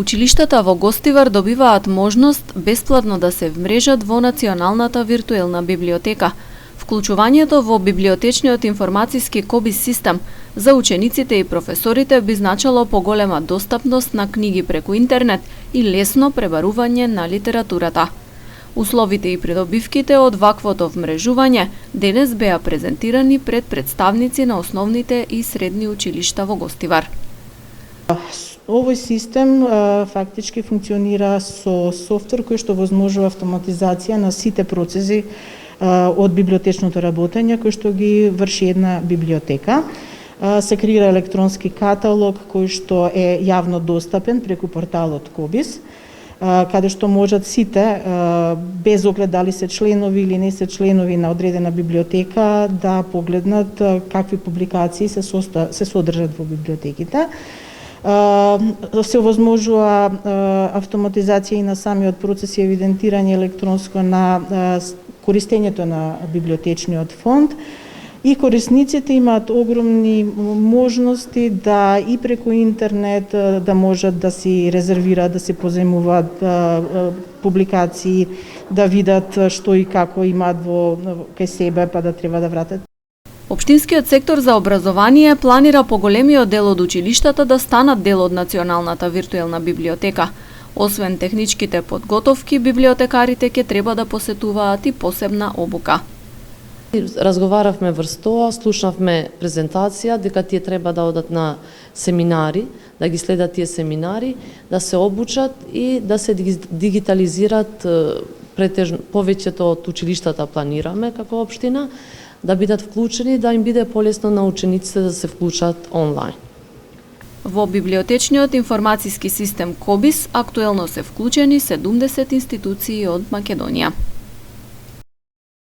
Училиштата во Гостивар добиваат можност бесплатно да се вмрежат во Националната виртуелна библиотека. Вклучувањето во библиотечниот информациски КОБИС систем за учениците и професорите би значило поголема достапност на книги преку интернет и лесно пребарување на литературата. Условите и придобивките од ваквото вмрежување денес беа презентирани пред представници на основните и средни училишта во Гостивар. Овој систем фактички функционира со софтвер кој што возможува автоматизација на сите процеси од библиотечното работење кој што ги врши една библиотека. Се креира електронски каталог кој што е јавно достапен преку порталот КОБИС, каде што можат сите, без оглед дали се членови или не се членови на одредена библиотека, да погледнат какви публикации се содржат во библиотеките. Се овозможува автоматизација и на самиот процес и евидентирање електронско на користењето на библиотечниот фонд и корисниците имаат огромни можности да и преку интернет да можат да си резервираат, да се позајмуваат публикации, да видат што и како имаат во кај себе, па да треба да вратат. Општинскиот сектор за образование планира поголемиот дел од училиштата да станат дел од Националната виртуелна библиотека. Освен техничките подготовки, библиотекарите ќе треба да посетуваат и посебна обука. Разговаравме врз тоа, слушнавме презентација дека тие треба да одат на семинари, да ги следат тие семинари, да се обучат и да се дигитализират повеќето од училиштата планираме како општина, да бидат вклучени, да им биде полесно на учениците да се вклучат онлайн. Во библиотечниот информациски систем КОБИС актуелно се вклучени 70 институции од Македонија.